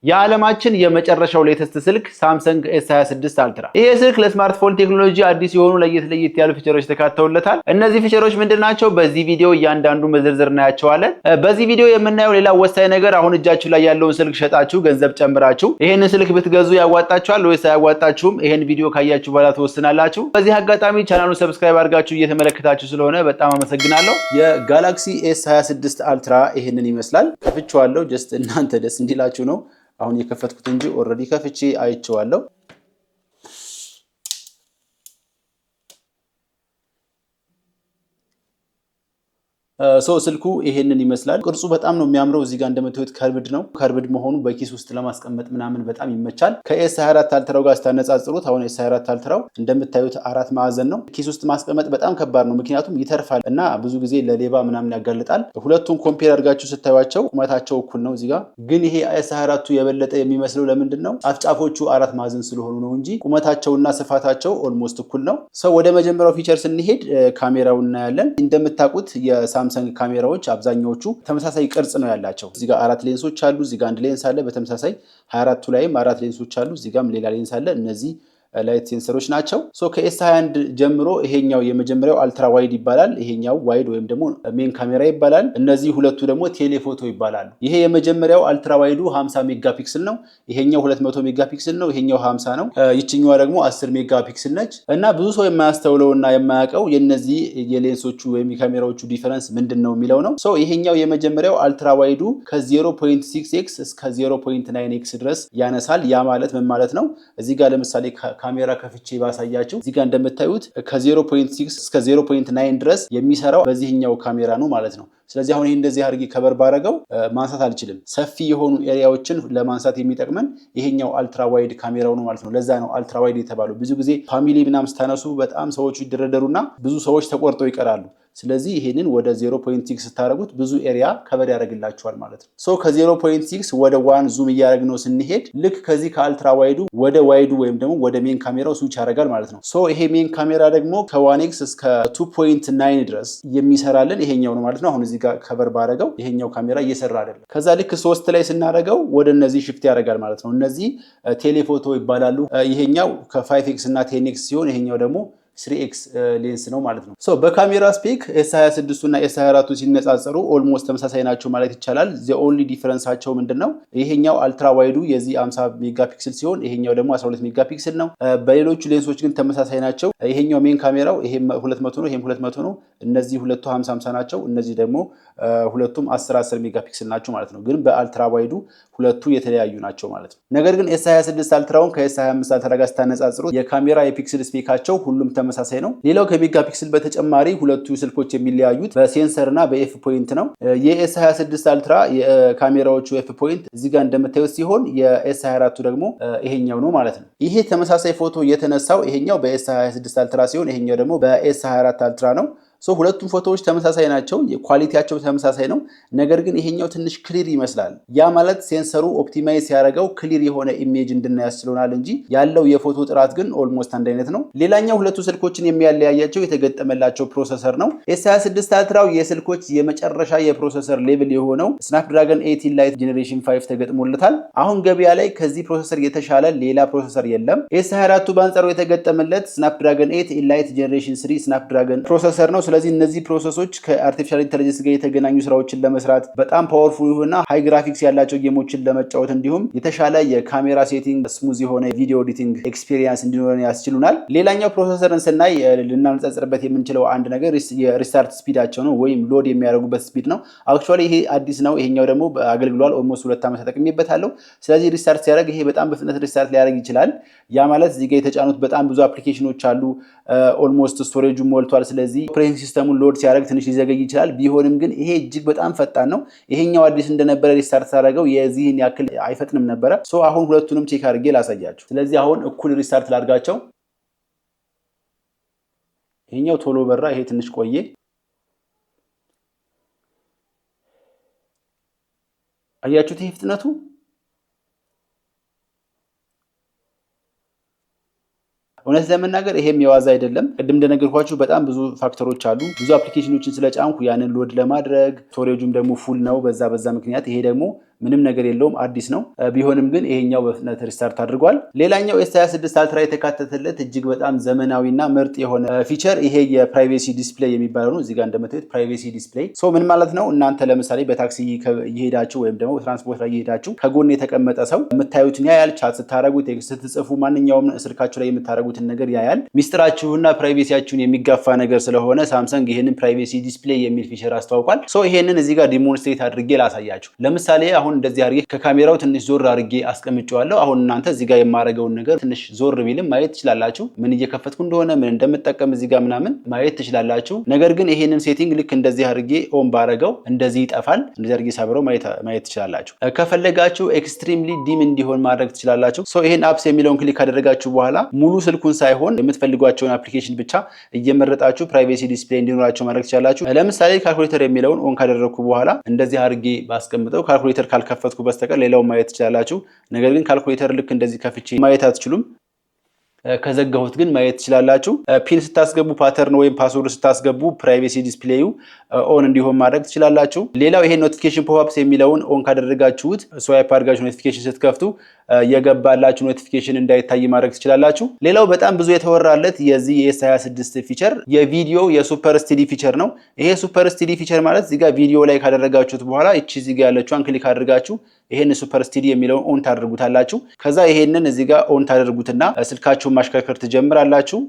የዓለማችን የመጨረሻው ሌተስት ስልክ ሳምሰንግ S26 አልትራ። ይሄ ስልክ ለስማርትፎን ቴክኖሎጂ አዲስ የሆኑ ለየት ያሉ ፊቸሮች ተካተውለታል። እነዚህ ፊቸሮች ምንድናቸው? በዚህ ቪዲዮ እያንዳንዱ መዘርዘር እናያቸዋለን። በዚህ ቪዲዮ የምናየው ሌላ ወሳኝ ነገር አሁን እጃችሁ ላይ ያለውን ስልክ ሸጣችሁ ገንዘብ ጨምራችሁ ይሄንን ስልክ ብትገዙ ያዋጣችኋል ወይስ አያዋጣችሁም? ይሄን ቪዲዮ ካያችሁ በኋላ ትወስናላችሁ። በዚህ አጋጣሚ ቻናሉን ሰብስክራይብ አድርጋችሁ እየተመለከታችሁ ስለሆነ በጣም አመሰግናለሁ። የጋላክሲ S26 አልትራ ይሄንን ይመስላል። ከፍቼዋለሁ ጀስት እናንተ ደስ እንዲላችሁ ነው። አሁን የከፈትኩት እንጂ ኦሬዲ ከፍቼ አይቼዋለሁ። ስልኩ ይሄንን ይመስላል። ቅርጹ በጣም ነው የሚያምረው። እዚህ ጋር እንደምታዩት ከርብድ ነው። ከርብድ መሆኑ በኪስ ውስጥ ለማስቀመጥ ምናምን በጣም ይመቻል። ከS24 አልትራው ጋር ስታነጻጽሩት አሁን S24 አልትራው እንደምታዩት 4 ማዕዘን ነው። ኪስ ውስጥ ማስቀመጥ በጣም ከባድ ነው፣ ምክንያቱም ይተርፋል እና ብዙ ጊዜ ለሌባ ምናምን ያጋልጣል። ሁለቱን ኮምፔር አድርጋችሁ ስታዩዋቸው ቁመታቸው እኩል ነው። እዚህ ጋር ግን ይሄ S24ቱ የበለጠ የሚመስለው ለምንድን ነው? ጫፍጫፎቹ 4 ማዕዘን ስለሆኑ ነው እንጂ ቁመታቸውና ስፋታቸው ኦልሞስት እኩል ነው። ወደ መጀመሪያው ፊቸር ስንሄድ ካሜራውን እናያለን። እንደምታውቁት የሳምሰንግ ካሜራዎች አብዛኛዎቹ ተመሳሳይ ቅርጽ ነው ያላቸው። እዚህ ጋር 4 ሌንሶች አሉ። እዚህ ጋር አንድ ሌንስ አለ። በተመሳሳይ 24ቱ ላይም 4 ሌንሶች አሉ። እዚህ ጋርም ሌላ ሌንስ አለ። እነዚህ ላይት ሴንሰሮች ናቸው። ከS21 ጀምሮ ይሄኛው የመጀመሪያው አልትራ ዋይድ ይባላል። ይሄኛው ዋይድ ወይም ደግሞ ሜን ካሜራ ይባላል። እነዚህ ሁለቱ ደግሞ ቴሌፎቶ ይባላሉ። ይሄ የመጀመሪያው አልትራ ዋይዱ 50 ሜጋፒክስል ነው። ይሄኛው 200 ሜጋፒክስል ነው። ይሄኛው 50 ነው። ይችኛዋ ደግሞ 10 ሜጋፒክስል ነች። እና ብዙ ሰው የማያስተውለውና የማያውቀው የነዚህ የሌንሶቹ ወይም የካሜራዎቹ ዲፈረንስ ምንድነው የሚለው ነው። ይሄኛው የመጀመሪያው አልትራ ዋይዱ ከ0.6x እስከ 0.9x ድረስ ያነሳል። ያ ማለት ምን ማለት ነው? እዚህ ጋር ለምሳሌ ካሜራ ከፍቼ ባሳያችሁ እዚህ ጋር እንደምታዩት ከ0.6 እስከ 0.9 ድረስ የሚሰራው በዚህኛው ካሜራ ነው ማለት ነው። ስለዚህ አሁን ይሄ እንደዚህ አድርጌ ከበር ባረገው ማንሳት አልችልም። ሰፊ የሆኑ ኤሪያዎችን ለማንሳት የሚጠቅመን ይሄኛው አልትራ ዋይድ ካሜራው ነው ማለት ነው። ለዛ ነው አልትራ ዋይድ የተባለው። ብዙ ጊዜ ፋሚሊ ምናምን ስታነሱ በጣም ሰዎቹ ይደረደሩና ብዙ ሰዎች ተቆርጠው ይቀራሉ። ስለዚህ ይሄንን ወደ 0.6 ስታደርጉት ብዙ ኤሪያ ከበር ያደርግላችኋል ማለት ነው። ከ0.6 ወደ 1 ዙም እያደረግነው ስንሄድ ልክ ከዚህ ከአልትራ ዋይዱ ወደ ዋይዱ ወይም ደግሞ ወደ ሜን ካሜራው ስዊች ያደርጋል ማለት ነው። ይሄ ሜን ካሜራ ደግሞ ከ1x እስከ 2.9 ድረስ የሚሰራልን ይሄኛው ነው ማለት ነው። አሁን እዚህ ጋር ከበር ባረገው ይሄኛው ካሜራ እየሰራ አይደለም። ከዛ ልክ 3 ላይ ስናደርገው ወደ እነዚህ ሽፍት ያደርጋል ማለት ነው። እነዚህ ቴሌፎቶ ይባላሉ። ይሄኛው ከ5x እና 10x ሲሆን ይሄኛው ደግሞ 3x ሌንስ ነው ማለት ነው። በካሜራ ስፔክ S26 እና S24 ሲነጻጸሩ ኦልሞስት ተመሳሳይ ናቸው ማለት ይቻላል። ኦንሊ ዲፈረንሳቸው ምንድነው? ይሄኛው አልትራ ዋይዱ የዚህ 50 ሜጋፒክስል ሲሆን ይሄኛው ደግሞ 12 ሜጋፒክስል ነው። በሌሎቹ ሌንሶች ግን ተመሳሳይ ናቸው። ይሄኛው ሜን ካሜራው ይሄም 200 ነው፣ ይሄም 200 ነው። እነዚህ ሁለቱ 50 ናቸው። እነዚህ ደግሞ ሁለቱም 10 ሜጋፒክስል ናቸው ማለት ነው። ግን በአልትራ ዋይዱ ሁለቱ የተለያዩ ናቸው ማለት ነው። ነገር ግን S26 አልትራውን ከS25 አልትራ ጋር ስታነጻጽሩት የካሜራ የፒክስል ስፔካቸው ሁሉም ተመሳሳይ ነው። ሌላው ከሜጋፒክስል በተጨማሪ ሁለቱ ስልኮች የሚለያዩት በሴንሰር እና በኤፍ ፖይንት ነው። የS26 አልትራ የካሜራዎቹ ኤፍ ፖይንት እዚህ ጋር እንደምታዩት ሲሆን የS24 ደግሞ ይሄኛው ነው ማለት ነው። ይሄ ተመሳሳይ ፎቶ የተነሳው ይሄኛው በS26 አልትራ ሲሆን ይሄኛው ደግሞ በS24 አልትራ ነው። ሁለቱም ፎቶዎች ተመሳሳይ ናቸው። ኳሊቲያቸው ተመሳሳይ ነው። ነገር ግን ይሄኛው ትንሽ ክሊር ይመስላል። ያ ማለት ሴንሰሩ ኦፕቲማይዝ ያደረገው ክሊር የሆነ ኢሜጅ እንድናይ ያስችለናል እንጂ ያለው የፎቶ ጥራት ግን ኦልሞስት አንድ አይነት ነው። ሌላኛው ሁለቱ ስልኮችን የሚያለያያቸው የተገጠመላቸው ፕሮሰሰር ነው። S26 አልትራው የስልኮች የመጨረሻ የፕሮሰሰር ሌቭል የሆነው ስናፕድራገን 8 ላይት ጄኔሬሽን 5 ተገጥሞለታል። አሁን ገበያ ላይ ከዚህ ፕሮሰሰር የተሻለ ሌላ ፕሮሰሰር የለም። S24 በአንጻሩ የተገጠመለት ስናፕድራገን 8 ላይት ጄኔሬሽን 3 ስናፕድራገን ፕሮሰሰር ነው። ስለዚህ እነዚህ ፕሮሰሶች ከአርቲፊሻል ኢንተለጀንስ ጋር የተገናኙ ስራዎችን ለመስራት በጣም ፓወርፉል የሆነ ሃይ ግራፊክስ ያላቸው ጌሞችን ለመጫወት እንዲሁም የተሻለ የካሜራ ሴቲንግ ስሙዝ የሆነ ቪዲዮ ኤዲቲንግ ኤክስፒሪየንስ እንዲኖረን ያስችሉናል። ሌላኛው ፕሮሰሰርን ስናይ ልናነጻጽርበት የምንችለው አንድ ነገር የሪስታርት ስፒዳቸው ነው ወይም ሎድ የሚያደርጉበት ስፒድ ነው። አክቹዋሊ ይሄ አዲስ ነው። ይሄኛው ደግሞ አገልግሏል። ኦልሞስት 2 ዓመት ተጠቅሜበታለሁ። ስለዚህ ሪስታርት ሲያደርግ ይሄ በጣም በፍጥነት ሪስታርት ሊያደርግ ይችላል። ያ ማለት እዚህ ጋር የተጫኑት በጣም ብዙ አፕሊኬሽኖች አሉ። ኦልሞስት ስቶሬጁ ሞልቷል። ስለዚህ ኦፕሬቲንግ ሲስተሙን ሎድ ሲያደርግ ትንሽ ሊዘገይ ይችላል። ቢሆንም ግን ይሄ እጅግ በጣም ፈጣን ነው። ይሄኛው አዲስ እንደነበረ ሪስታርት ሳደርገው የዚህን ያክል አይፈጥንም ነበረ። አሁን ሁለቱንም ቼክ አድርጌ ላሳያችሁ። ስለዚህ አሁን እኩል ሪስታርት ላድርጋቸው። ይሄኛው ቶሎ በራ፣ ይሄ ትንሽ ቆየ። አያችሁት ይሄ ፍጥነቱ? እውነት ለመናገር ይሄም የዋዛ አይደለም። ቅድም እንደነገርኳችሁ በጣም ብዙ ፋክተሮች አሉ። ብዙ አፕሊኬሽኖችን ስለጫንኩ ያንን ሎድ ለማድረግ ስቶሬጁም ደግሞ ፉል ነው። በዛ ምክንያት ይሄ ደግሞ ምንም ነገር የለውም፣ አዲስ ነው። ቢሆንም ግን ይሄኛው በፍጥነት ሪስታርት አድርጓል። ሌላኛው S26 አልትራ የተካተተለት እጅግ በጣም ዘመናዊና ምርጥ የሆነ ፊቸር ይሄ የፕራይቬሲ ዲስፕሌይ የሚባለው ነው። እዚህ ጋር እንደምታዩት ፕራይቬሲ ዲስፕሌይ ምን ማለት ነው? እናንተ ለምሳሌ በታክሲ እየሄዳችሁ ወይም ደግሞ ትራንስፖርት ላይ እየሄዳችሁ ከጎን የተቀመጠ ሰው የምታዩትን ያያል። ቻት ስታረጉ፣ ቴክስት ስትጽፉ፣ ማንኛውም ስልካችሁ ላይ የምታረጉትን ነገር ያያል። ሚስጥራችሁና ፕራይቬሲያችሁን የሚጋፋ ነገር ስለሆነ ሳምሰንግ ይሄንን ፕራይቬሲ ዲስፕሌይ የሚል ፊቸር አስተዋውቋል። ይሄንን እዚህ ጋር ዲሞንስትሬት አድርጌ ላሳያችሁ። ለምሳሌ አሁን እንደዚህ አድርጌ ከካሜራው ትንሽ ዞር አድርጌ አስቀምጨዋለሁ። አሁን እናንተ እዚህ ጋር የማረገውን ነገር ትንሽ ዞር ቢልም ማየት ትችላላችሁ። ምን እየከፈትኩ እንደሆነ ምን እንደምጠቀም እዚህ ጋር ምናምን ማየት ትችላላችሁ። ነገር ግን ይሄንን ሴቲንግ ልክ እንደዚህ አድርጌ ኦን ባረገው እንደዚህ ይጠፋል። እንደዚህ አድርጌ ሳብረው ማየት ትችላላችሁ። ከፈለጋችሁ ኤክስትሪምሊ ዲም እንዲሆን ማድረግ ትችላላችሁ። ይሄን አፕስ የሚለውን ክሊክ ካደረጋችሁ በኋላ ሙሉ ስልኩን ሳይሆን የምትፈልጓቸውን አፕሊኬሽን ብቻ እየመረጣችሁ ፕራይቬሲ ዲስፕሌይ እንዲኖራቸው ማድረግ ትችላላችሁ። ለምሳሌ ካልኩሌተር የሚለውን ኦን ካደረግኩ በኋላ እንደዚህ አድርጌ ባስቀምጠው ካልኩሌተር ካልከፈትኩ በስተቀር ሌላውን ማየት ትችላላችሁ። ነገር ግን ካልኩሌተር ልክ እንደዚህ ከፍቼ ማየት አትችሉም። ከዘጋሁት ግን ማየት ትችላላችሁ። ፒን ስታስገቡ ፓተርን ወይም ፓስወርድ ስታስገቡ ፕራይቬሲ ዲስፕሌዩ ኦን እንዲሆን ማድረግ ትችላላችሁ። ሌላው ይሄ ኖቲፊኬሽን ፖፕአፕስ የሚለውን ኦን ካደረጋችሁት ስዋይፕ አድርጋችሁ ኖቲፊኬሽን ስትከፍቱ የገባላችሁ ኖቲፊኬሽን እንዳይታይ ማድረግ ትችላላችሁ። ሌላው በጣም ብዙ የተወራለት የዚህ የS26 ፊቸር የቪዲዮ የሱፐር ስቲዲ ፊቸር ነው። ይሄ ሱፐር ስቲዲ ፊቸር ማለት እዚህ ጋር ቪዲዮ ላይ ካደረጋችሁት በኋላ እቺ እዚህ ጋር ያለችዋን ክሊክ አድርጋችሁ ይሄን ሱፐር ስቲዲ የሚለውን ኦን ታደርጉታላችሁ። ከዛ ይሄንን እዚህ ጋር ኦን ታደርጉትና ስልካችሁን ማሽከርከር ትጀምራላችሁ።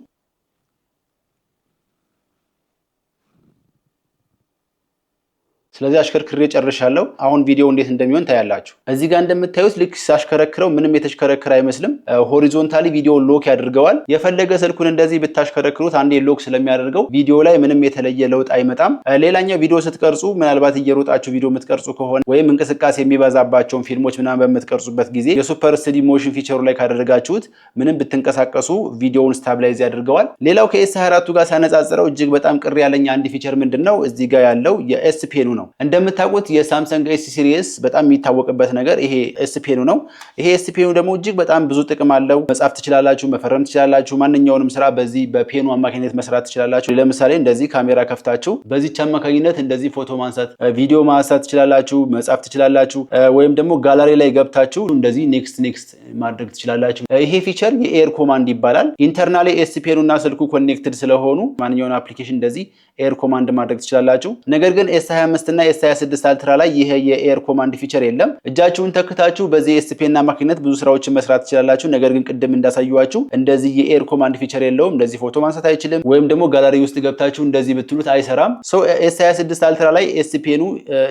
ስለዚህ አሽከርክሬ ጨርሻለሁ። አሁን ቪዲዮ እንዴት እንደሚሆን ታያላችሁ። እዚህ ጋር እንደምታዩት ልክ ሳሽከረክረው ምንም የተሽከረከረ አይመስልም። ሆሪዞንታሊ ቪዲዮ ሎክ ያደርገዋል። የፈለገ ስልኩን እንደዚህ ብታሽከረክሩት አንዴ ሎክ ስለሚያደርገው ቪዲዮ ላይ ምንም የተለየ ለውጥ አይመጣም። ሌላኛው ቪዲዮ ስትቀርጹ ምናልባት እየሮጣችሁ ቪዲዮ የምትቀርጹ ከሆነ ወይም እንቅስቃሴ የሚበዛባቸውን ፊልሞች ምናምን በምትቀርጹበት ጊዜ የሱፐር ስቲዲ ሞሽን ፊቸሩ ላይ ካደረጋችሁት ምንም ብትንቀሳቀሱ ቪዲዮውን ስታብላይዝ ያደርገዋል። ሌላው ከS24 ጋር ሳነጻጽረው እጅግ በጣም ቅር ያለኝ አንድ ፊቸር ምንድነው? እዚህ ጋር ያለው የኤስ ፔኑ ነው። እንደምታውቁት የሳምሰንግ ኤስ ሲሪስ በጣም የሚታወቅበት ነገር ይሄ ኤስ ፔኑ ነው። ይሄ ኤስ ፔኑ ደግሞ እጅግ በጣም ብዙ ጥቅም አለው። መጻፍ ትችላላችሁ፣ መፈረም ትችላላችሁ፣ ማንኛውንም ስራ በዚህ በፔኑ አማካኝነት መስራት ትችላላችሁ። ለምሳሌ እንደዚህ ካሜራ ከፍታችሁ በዚህ አማካኝነት እንደዚህ ፎቶ ማንሳት፣ ቪዲዮ ማንሳት ትችላላችሁ፣ መጻፍ ትችላላችሁ። ወይም ደግሞ ጋላሪ ላይ ገብታችሁ እንደዚህ ኔክስት ማድረግ ትችላላችሁ። ይሄ ፊቸር የኤር ኮማንድ ይባላል። ኢንተርናሊ ኤስ ፔኑና ስልኩ ኮኔክትድ ስለሆኑ ማንኛውን አፕሊኬሽን እንደዚህ ኤር ኮማንድ ማድረግ ትችላላችሁ። ነገር ግን S25 እና S26 አልትራ ላይ ይሄ የኤር ኮማንድ ፊቸር የለም። እጃችሁን ተክታችሁ በዚህ ኤስ ፔን አማካኝነት ብዙ ስራዎችን መስራት ትችላላችሁ። ነገር ግን ቅድም እንዳሳዩዋችሁ እንደዚህ የኤር ኮማንድ ፊቸር የለውም። እንደዚህ ፎቶ ማንሳት አይችልም። ወይም ደግሞ ጋላሪ ውስጥ ገብታችሁ እንደዚህ ብትሉት አይሰራም። S26 አልትራ ላይ ኤስ ፔኑ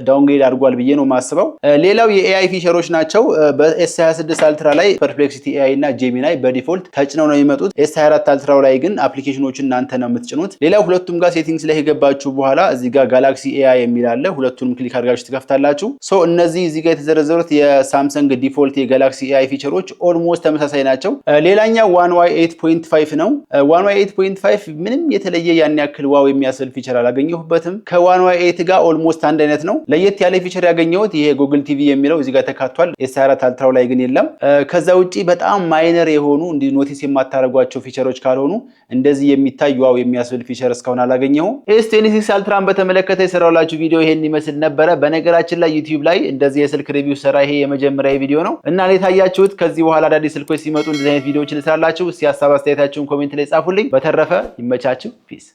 ዳውንግሬድ አድርጓል ብዬ ነው የማስበው። ሌላው የኤአይ ፊቸሮች ናቸው። በS26 አልትራ ላይ ፐርፕሌክሲቲ ኤአይ እና ጄሚናይ በዲፎልት ተጭነው ነው የሚመጡት። S24 አልትራው ላይ ግን አፕሊኬሽኖችን እናንተ ነው የምትጭኑት። ሌላው ሁለቱም ጋር ሴቲንግስ ላይ የገባችሁ በኋላ እዚህ ጋር ጋላክሲ ኤአይ የሚል አለ። ሁለቱንም ክሊክ አድርጋችሁ ትከፍታላችሁ። እነዚህ እዚህ ጋር የተዘረዘሩት የሳምሰንግ ዲፎልት የጋላክሲ ኤአይ ፊቸሮች ኦልሞስት ተመሳሳይ ናቸው። ሌላኛው One UI 8.5 ነው። One UI 8.5 ምንም የተለየ ያን ያክል ዋው የሚያስብል ፊቸር አላገኘሁበትም። ከOne UI 8 ጋር ኦልሞስት አንድ አይነት ነው። ለየት ያለ ፊቸር ያገኘሁት ይሄ ጉግል ቲቪ የሚለው እዚህ ጋር ተካቷል። S24 አልትራው ላይ ግን የለም። ከዛ ውጪ በጣም ማይነር የሆኑ እንዲህ ኖቲስ የማታረጓቸው ፊቸሮች ካልሆኑ እንደዚህ የሚታይ ዋው የሚያስብል ፊቸር እስካሁን አላገኘሁም። S26 አልትራን በተመለከተ የሰራሁላችሁ ቪዲዮ ይሄን ይመስል ነበረ። በነገራችን ላይ ዩቲዩብ ላይ እንደዚህ የስልክ ሪቪው ሰራ ይሄ የመጀመሪያ ቪዲዮ ነው እና ለታያችሁት ከዚህ በኋላ አዳዲስ ስልኮች ሲመጡ እንደዚህ አይነት ቪዲዮዎችን ልሰራላችሁ። እስኪ ሀሳብ አስተያየታችሁን ኮሜንት ላይ ጻፉልኝ። በተረፈ ይመቻችሁ። ፒስ